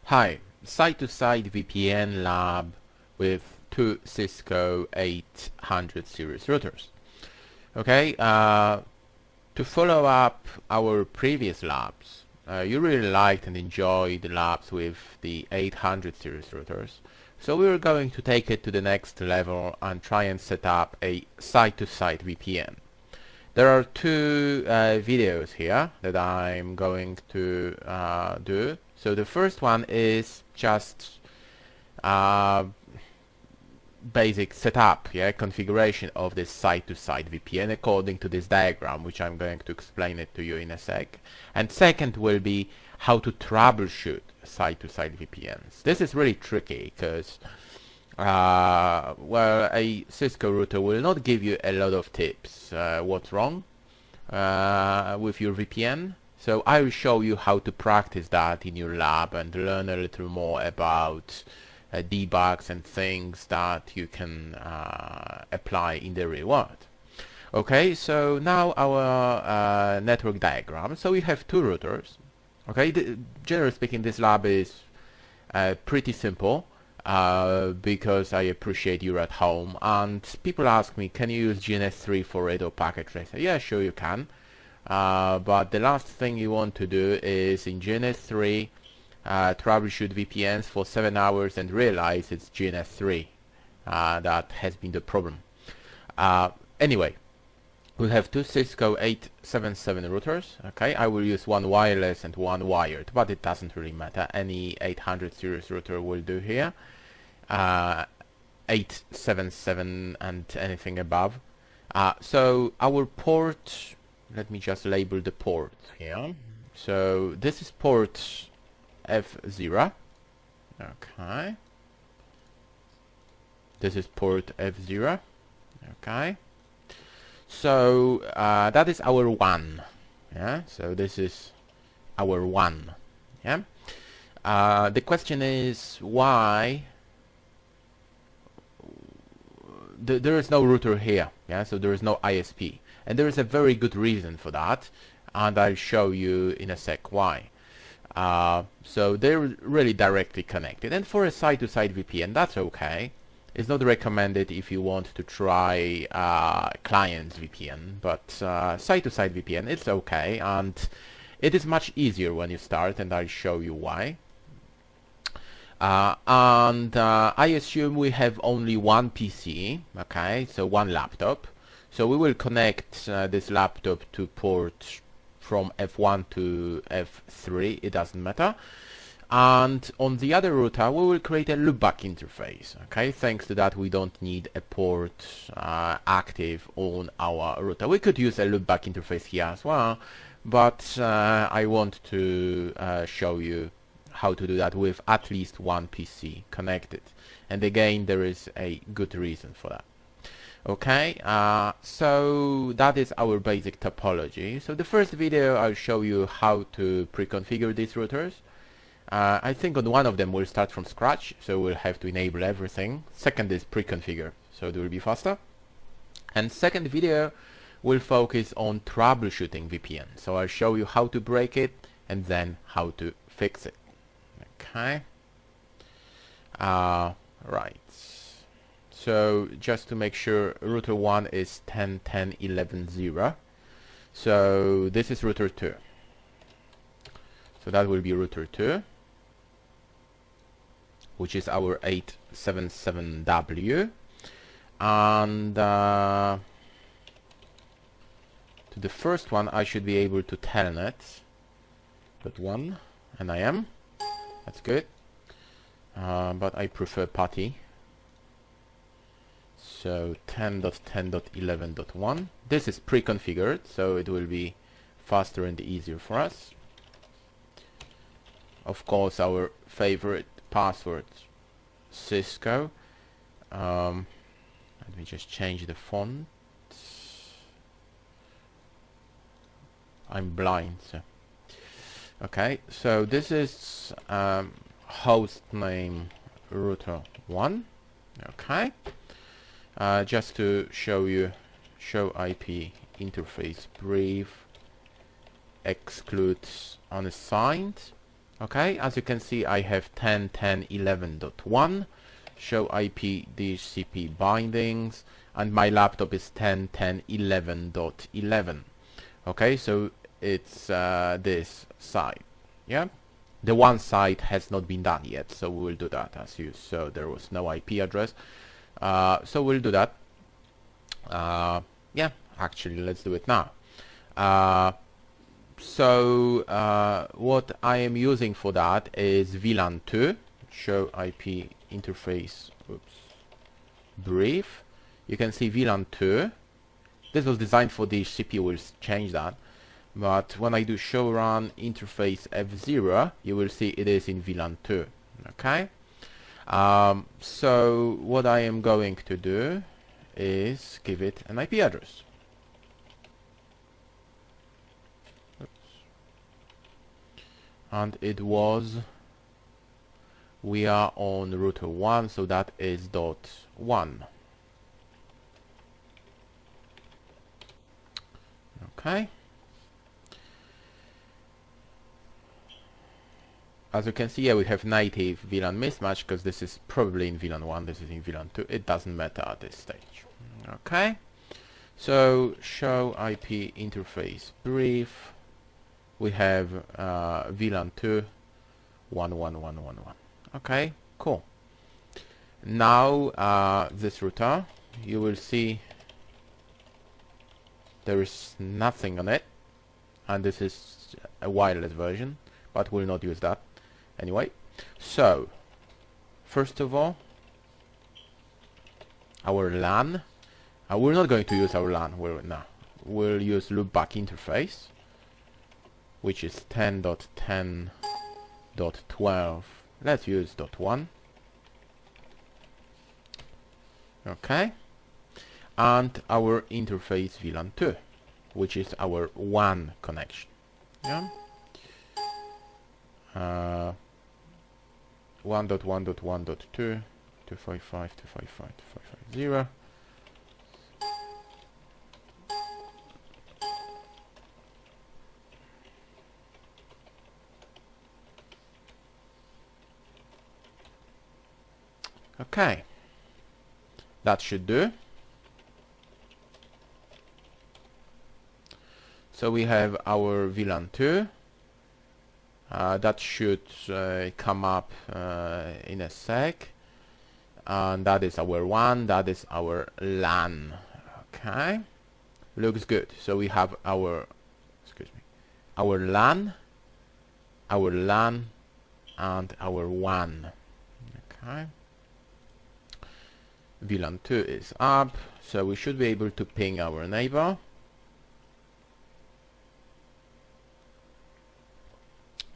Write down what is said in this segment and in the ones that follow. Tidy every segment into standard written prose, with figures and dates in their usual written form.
Hi, site-to-site VPN lab with two Cisco 800 series routers. Okay, to follow up our previous labs, you really liked and enjoyed the labs with the 800 series routers. So we're going to take it to the next level and try and set up a site-to-site VPN. There are two videos here that I'm going to do. So the first one is just basic setup, configuration of this site-to-site VPN according to this diagram, which I'm going to explain it to you in a sec. And second will be how to troubleshoot site-to-site VPNs. This is really tricky because well, a Cisco router will not give you a lot of tips what's wrong with your VPN. So I will show you how to practice that in your lab and learn a little more about debugs and things that you can apply in the real world. Okay, so now our network diagram. So we have two routers. Okay, generally speaking, this lab is pretty simple because I appreciate you're at home. And people ask me, can you use GNS3 for it or packet tracer? Yeah, sure you can. But the last thing you want to do is in GNS3 troubleshoot VPNs for 7 hours and realize it's GNS3 that has been the problem. Anyway, we have two Cisco 877 routers. Okay, I will use one wireless and one wired, but it doesn't really matter. Any 800 series router will do here. 877 and anything above. So our port, let me just label the port here. So this is port F0. Okay. This is port F0. Okay. So that is our one. Yeah. So this is our one. Yeah. The question is why there is no router here. Yeah. So there is no ISP. And there is a very good reason for that, and I'll show you in a sec why. So they're really directly connected, and for a site-to-site VPN, that's okay. It's not recommended if you want to try client's VPN, but site-to-site VPN, it's okay, and it is much easier when you start, and I'll show you why. I assume we have only one PC, okay, so one laptop. So we will connect this laptop to port from F1 to F3, it doesn't matter. And on the other router, we will create a loopback interface. Okay, thanks to that, we don't need a port active on our router. We could use a loopback interface here as well, but I want to show you how to do that with at least one PC connected. And again, there is a good reason for that. Okay, so that is our basic topology. So the first video I'll show you how to pre-configure these routers. I think on one of them we'll start from scratch, so we'll have to enable everything. Second is pre-configure, so it will be faster. And second video will focus on troubleshooting VPN. So I'll show you how to break it and then how to fix it. Okay. Right. So just to make sure, router 1 is 10.10.11.0. So this is router 2. So that will be router 2, which is our 877W. And to the first one, I should be able to telnet .1, and I am. That's good. But I prefer PuTTY. So 10.10.11.1. This is pre-configured, so it will be faster and easier for us. Of course, our favorite password, Cisco. Let me just change the font. I'm blind, so. Okay, so this is host name router 1. Okay. Just to show you, show IP interface brief excludes unassigned. Okay, as you can see, I have 10.10.11.1 show IP DHCP bindings, and my laptop is 10.10.11.11. Okay, so it's this side. Yeah, the one side has not been done yet, so we will do that. As you saw, there was no IP address, so we'll do that. Yeah, actually, let's do it now. So what I am using for that is VLAN 2, show IP interface, brief. You can see VLAN 2. This was designed for DHCP, we'll change that. But when I do show run interface F0, you will see it is in VLAN 2. Okay. So what I am going to do is give it an IP address. And it was, we are on router 1, so that is .1. Okay. As you can see here, we have native VLAN mismatch because this is probably in VLAN 1, this is in VLAN 2. It doesn't matter at this stage. Okay. So show IP interface brief. We have VLAN 2 11111. Okay, cool. Now this router, you will see there is nothing on it, and this is a wireless version, but we'll not use that anyway. So first of all, our LAN, we're not going to use our LAN, we'll use Loopback Interface, which is 10.10.12. Let's use .1. Okay. And our interface VLAN 2, which is our WAN connection. Yeah. 1.1.1.2 255.255.255.0. Okay, that should do. So we have our VLAN 2. That should come up in a sec. And that is our WAN, that is our LAN. Okay, looks good. So we have our, our LAN, and our WAN. Okay. VLAN 2 is up, so we should be able to ping our neighbor.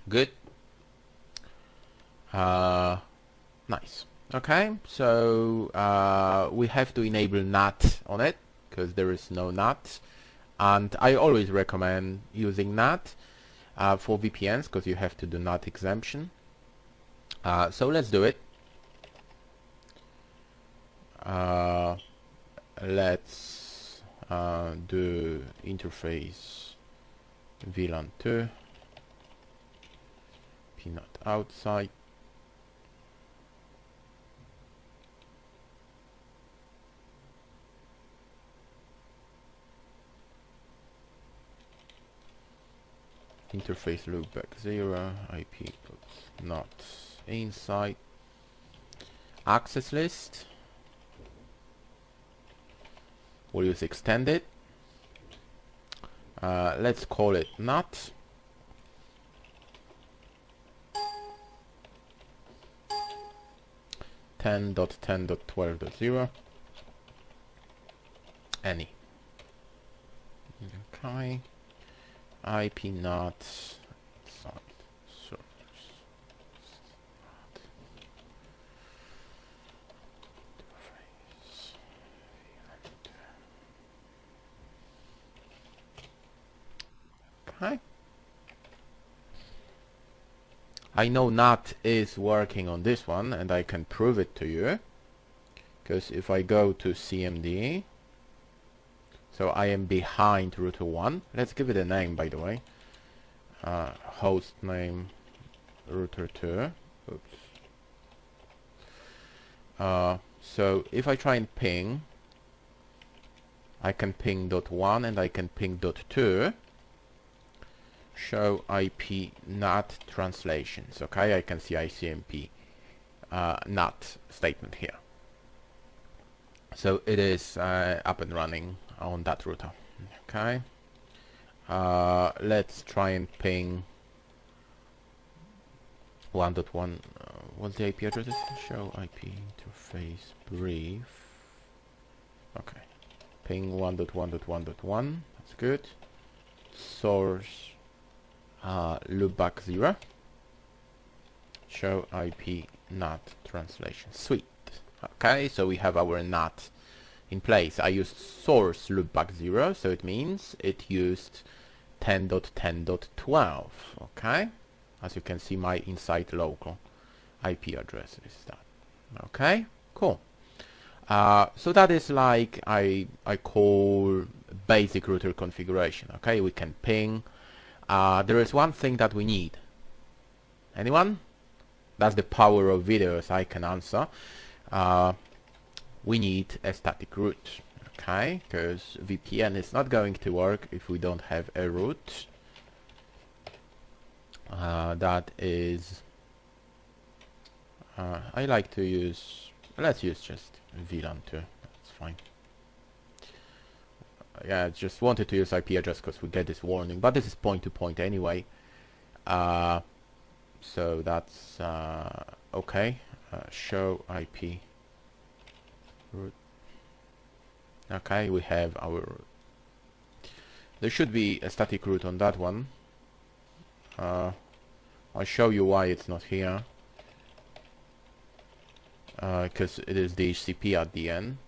Good. Nice. Okay, so we have to enable NAT on it because there is no NAT, and I always recommend using NAT for VPNs because you have to do NAT exemption. So let's do it. Let's do interface VLAN 2 peanut outside. Interface loopback 0 IP not inside. Accesslist. We'll use extended. Let's call it NAT. .10.10.12.0. Any. Okay. IP NAT site servers. Okay. I know NAT is working on this one, and I can prove it to you, because if I go to CMD, so I am behind router 1. Let's give it a name, by the way. Host name router 2. Oops. So if I try and ping, I can ping .1 and I can ping .2. Show IP NAT translations. Okay, I can see ICMP NAT statement here. So it is up and running on that router. Okay, let's try and ping 1.1. What's the IP address? Show IP interface brief. Okay, ping 1.1.1.1. That's good. Source loopback 0. Show IP NAT translation. Sweet. Okay, so we have our NAT in place. I used source loopback 0, so it means it used 10.10.12. Okay, as you can see, my inside local IP address is that. Okay, cool. So that is like I call basic router configuration. Okay, we can ping. There is one thing that we need. Anyone? That's the power of videos. I can answer. We need a static root. Okay, because VPN is not going to work if we don't have a root. That is, I like to use, let's use just VLAN 2, that's fine. Yeah, just wanted to use IP address because we get this warning, but this is point to point anyway. So that's okay. Show IP root. Okay, we have our root. There should be a static root on that one. I'll show you why it's not here. Because it is DHCP at the end.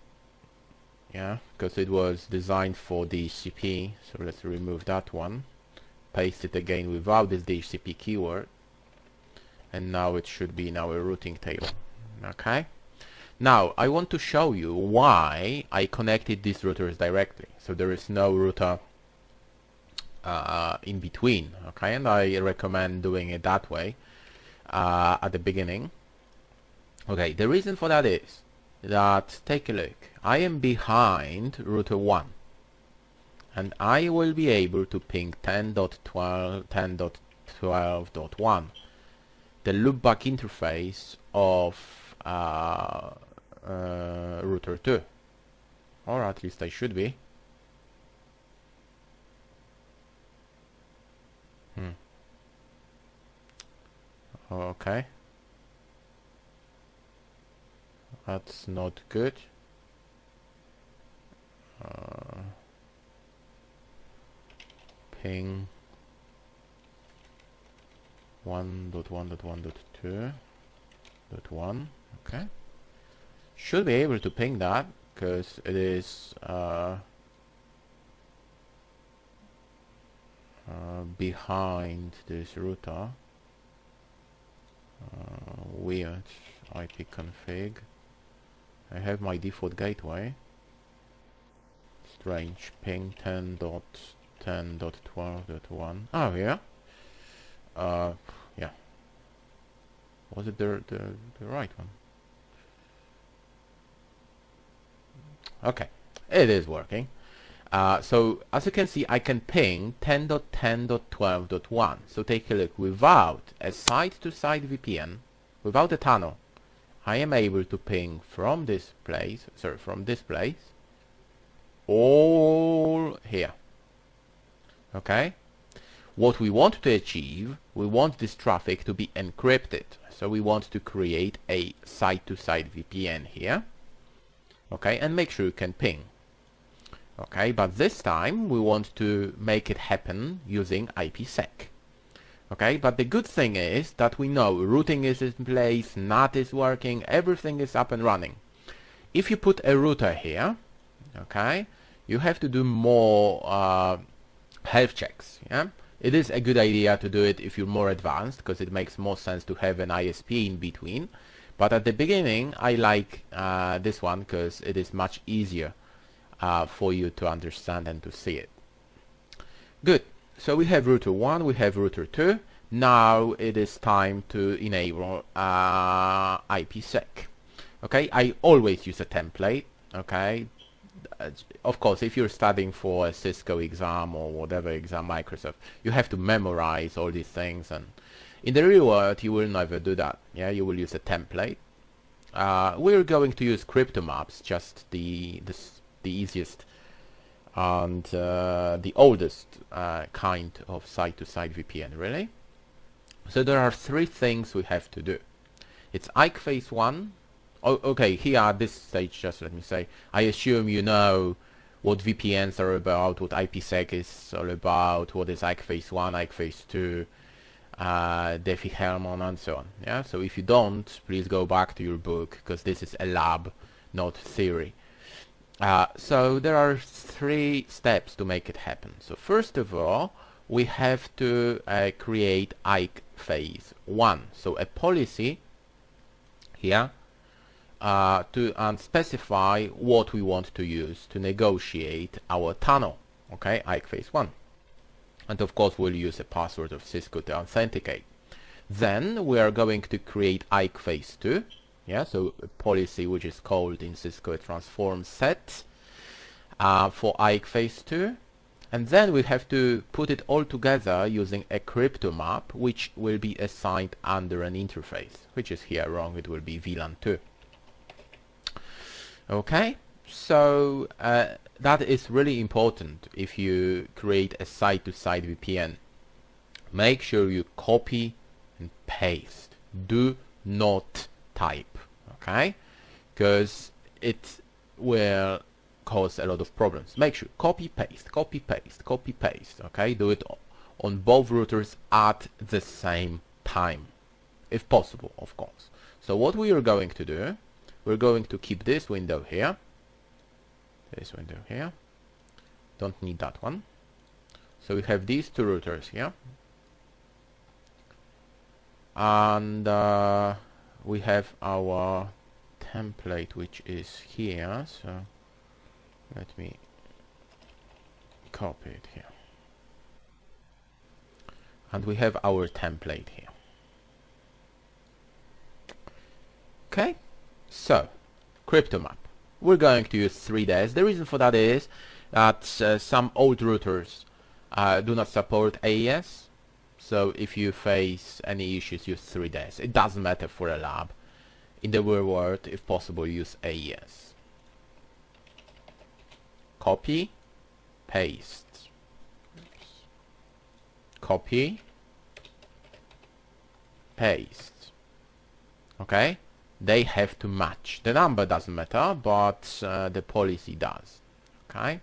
Yeah, because it was designed for DHCP. So let's remove that one. Paste it again without this DHCP keyword. And now it should be in our routing table. Okay. Now I want to show you why I connected these routers directly. So there is no router in between. Okay, and I recommend doing it that way at the beginning. Okay, the reason for that is that, take a look, I am behind router 1 and I will be able to ping 10.12.1, the loopback interface of router 2, or at least I should be. Okay, that's not good. Ping 1.1.1.2.1. Okay, should be able to ping that because it is behind this router. Weird IP config. I have my default gateway. Strange. Ping 10.10.12.1. Oh yeah. Yeah. Was it the right one? Okay, it is working. So as you can see, I can ping 10.10.12.1. So take a look. Without a side-to-side VPN, without a tunnel, I am able to ping from this place, all here. Okay. What we want to achieve, we want this traffic to be encrypted. So we want to create a side-to-side VPN here. Okay, and make sure you can ping. Okay, but this time we want to make it happen using IPSec. Okay, but the good thing is that we know routing is in place, NAT is working, everything is up and running. If you put a router here, okay, you have to do more health checks. Yeah, it is a good idea to do it if you're more advanced, because it makes more sense to have an ISP in between. But at the beginning, I like this one because it is much easier for you to understand and to see it. Good. So we have router 1, we have router 2. now it is time to enable IPSec. Okay, I always use a template. Okay, of course, if you're studying for a Cisco exam or whatever exam, Microsoft, you have to memorize all these things, and in the real world you will never do that. Yeah, you will use a template. We're going to use crypto maps, just the easiest and the oldest kind of site-to-site VPN, really. So there are three things we have to do. It's IPSec Phase 1. Oh, okay, here at this stage, just let me say, I assume you know what VPNs are about, what IPSec is all about, what is IPSec Phase 1, IPSec Phase 2, Diffie-Hellman, and so on. Yeah, so if you don't, please go back to your book, because this is a lab, not theory. So there are three steps to make it happen. So first of all, we have to create IPSec Phase 1. So a policy here to specify what we want to use to negotiate our tunnel. Okay, IPSec Phase 1. And of course we'll use a password of Cisco to authenticate. Then we are going to create IPSec Phase 2. Yeah, so a policy which is called in Cisco a transform set for IPSec Phase 2. And then we have to put it all together using a crypto map, which will be assigned under an interface, which is here wrong, it will be VLAN 2. Okay, so that is really important if you create a site-to-site VPN. Make sure you copy and paste. Do not type, okay? Because it will cause a lot of problems. Make sure copy paste, copy paste, copy paste. Okay, do it on both routers at the same time, if possible, of course. So what we are going to do, we're going to keep this window here. This window here. Don't need that one. So we have these two routers here, and we have our template which is here. So let me copy it here. And we have our template here. Okay, so crypto map. We're going to use 3DES. The reason for that is that some old routers do not support AES. So if you face any issues, use 3DES. It doesn't matter for a lab. In the real world, if possible, use AES. Copy, paste. Copy, paste. Okay, they have to match. The number doesn't matter, but the policy does. Okay,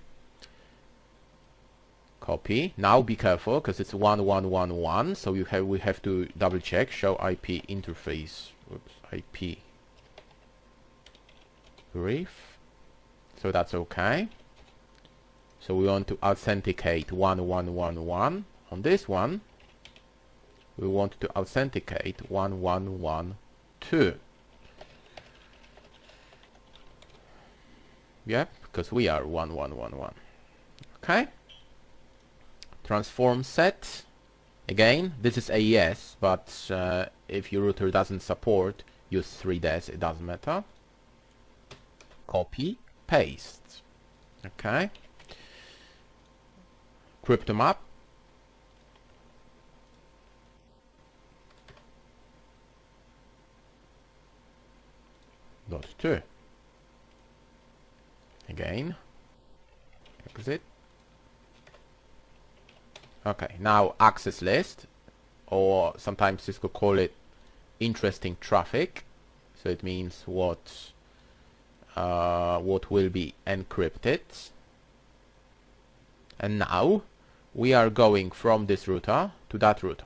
copy. Now be careful because it's 1111, so we have to double check. Show IP interface. Oops, IP brief. So that's okay. So we want to authenticate 1111. On this one, we want to authenticate 1112. Yeah, because we are 1111. Okay. Transform set. Again, this is AES, but if your router doesn't support, use 3DES, it doesn't matter. Copy, paste. Okay. Crypto map. .2. Again. Exit. Okay, now access list, or sometimes Cisco call it interesting traffic. So it means what will be encrypted. And now we are going from this router to that router.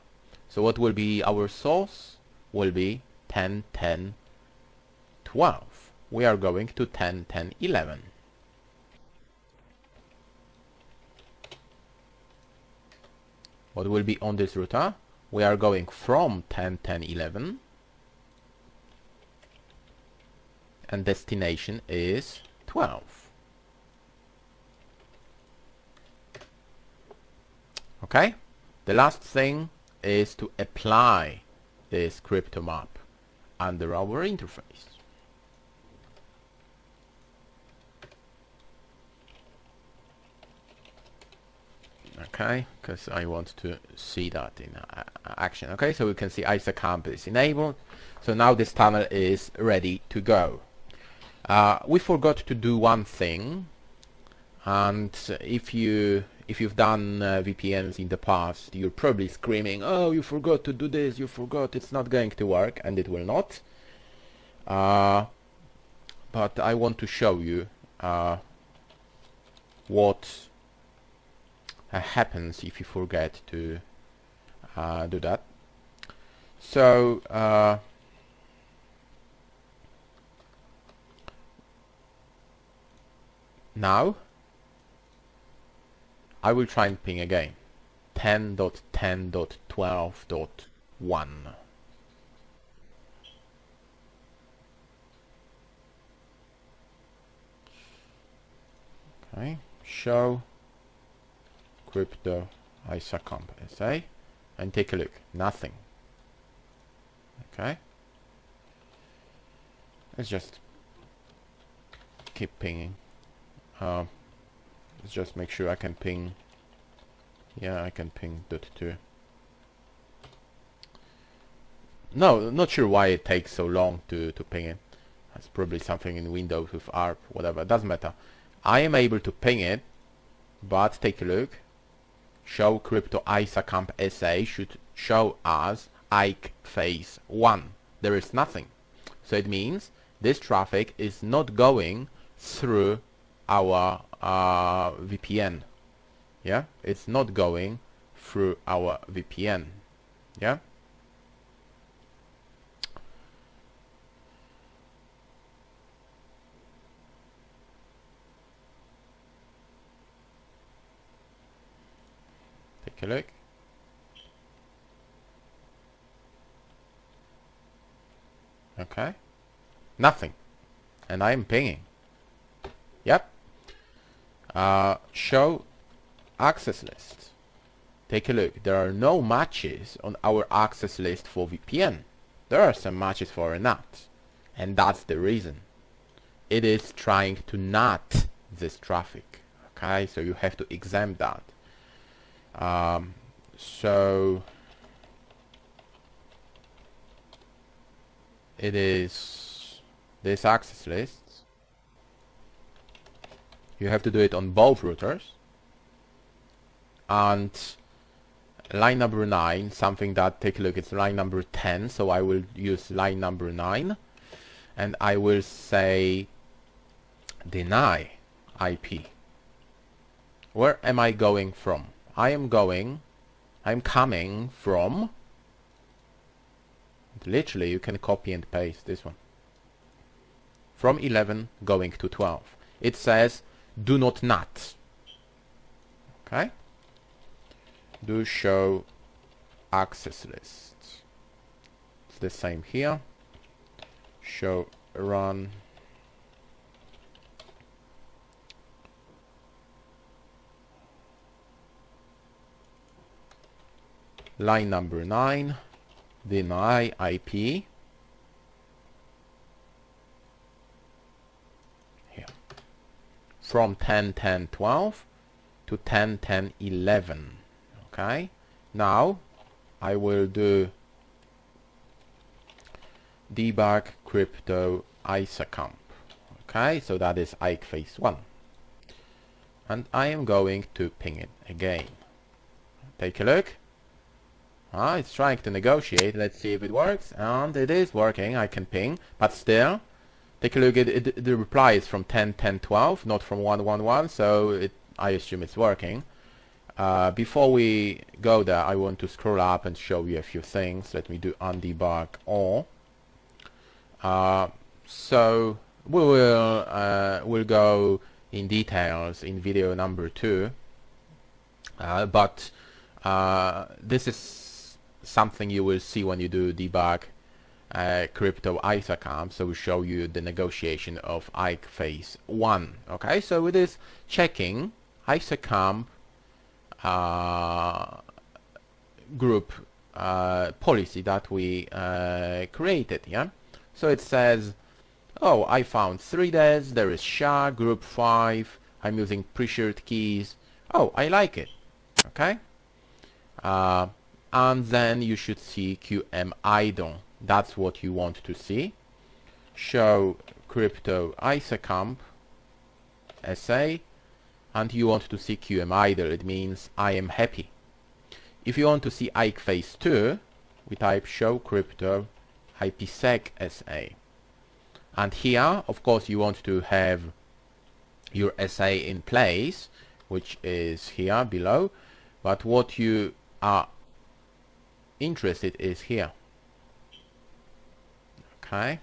So what will be our source? Will be 10.10.12. We are going to 10.10.11. What will be on this router? We are going from 10.10.11, and destination is 12. Okay, the last thing, is to apply this crypto map under our interface. Okay, because I want to see that in action. Okay, so we can see ISACamp is enabled. So now this tunnel is ready to go. We forgot to do one thing, and if you've done VPNs in the past, you're probably screaming, "Oh, you forgot to do this! You forgot! It's not going to work," and it will not. But I want to show you what happens if you forget to do that. So now I will try and ping again 10.10.12.1. Okay, show crypto ISACamp SA, and take a look. Nothing. Okay, let's just keep pinging. Let's just make sure I can ping. Yeah, I can ping .2. No, not sure why it takes so long to ping it. That's probably something in Windows with ARP, whatever. It doesn't matter. I am able to ping it, but take a look. Show crypto ISACamp SA should show us IPSec Phase 1. There is nothing. So it means this traffic is not going through our VPN. Yeah, it's not going through our VPN. Yeah. Take a look. Okay, nothing, and I'm pinging. Yep. Show Accesslist. Take a look. There are no matches on our Accesslist for VPN. There are some matches for a NAT, and that's the reason. It is trying to NAT this traffic. Okay, so you have to exempt that. So it is this Accesslist. You have to do it on both routers. And line number 9, something that, take a look, it's line number 10, so I will use line number 9, and I will say deny IP. Where am I going from? I'm coming from, literally you can copy and paste this one, from 11 going to 12. It says do not NAT. Okay, do show Accesslist. It's the same here. Show run line number 9, deny IP. Here. From 10.10.12 to 10.10.11. Okay. Now I will do debug crypto ISACamp. Okay, so that is IPSec Phase 1. And I am going to ping it again. Take a look. It's trying to negotiate. Let's see if it works. And it is working. I can ping. But still, take a look at it. The reply is from 10.10.12, not from 1.1.1. So I assume it's working. Before we go there, I want to scroll up and show you a few things. Let me do undebug all. So we will we'll go in details in video number 2. But this is something you will see when you do debug crypto ISACamp. So we'll show you the negotiation of IPSec Phase 1. Okay, so it is checking ISACamp group policy that we created. Yeah, so it says, oh, I found 3 DES, there is SHA, group 5, I'm using pre-shared keys. Oh, I like it. Okay, and then you should see QM idle. That's what you want to see. Show crypto ISACamp SA, and you want to see QM idle. It means I am happy. If you want to see IPSec Phase 2, we type show crypto IPSec SA. And here, of course, you want to have your SA in place, which is here below. But what you are interested is here. Okay.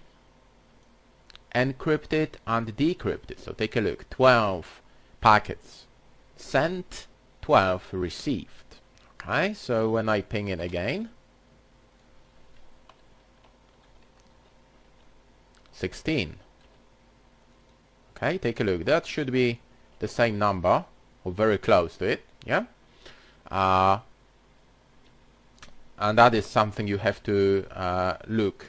Encrypted and decrypted. So take a look. 12 packets sent, 12 received. Okay, so when I ping it again, 16. Okay, take a look. That should be the same number, or very close to it. Yeah. And that is something you have to look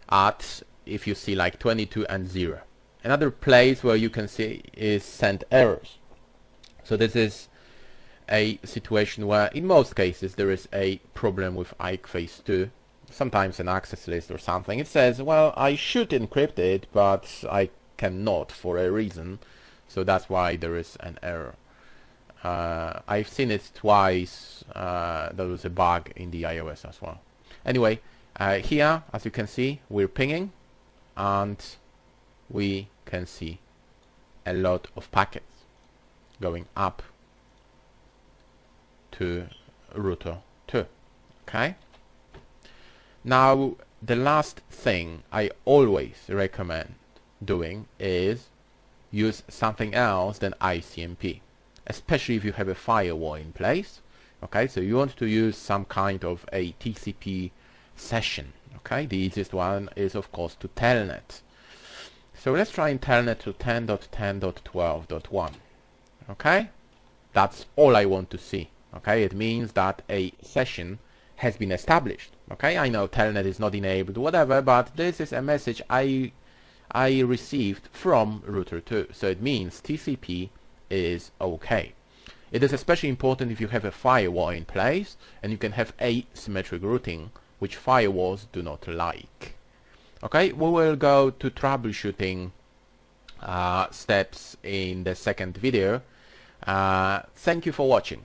at if you see like 22 and 0. Another place where you can see is send errors. So this is a situation where in most cases there is a problem with IPSec Phase 2, sometimes an access list or something. It says, well, I should encrypt it, but I cannot for a reason, so that's why there is an error. I've seen it twice. There was a bug in the iOS as well. Anyway, here, as you can see, we're pinging, and we can see a lot of packets going up to router 2. Okay. Now, the last thing I always recommend doing is use something else than ICMP, especially if you have a firewall in place. Okay, so you want to use some kind of a TCP session. Okay, the easiest one is of course to telnet. So let's try in telnet to 10.10.12.1. Okay, that's all I want to see. Okay, it means that a session has been established. Okay, I know telnet is not enabled, whatever, but this is a message I received from router 2, so it means TCP is okay. It is especially important if you have a firewall in place and you can have asymmetric routing, which firewalls do not like. Okay, we will go to troubleshooting steps in the second video. Thank you for watching.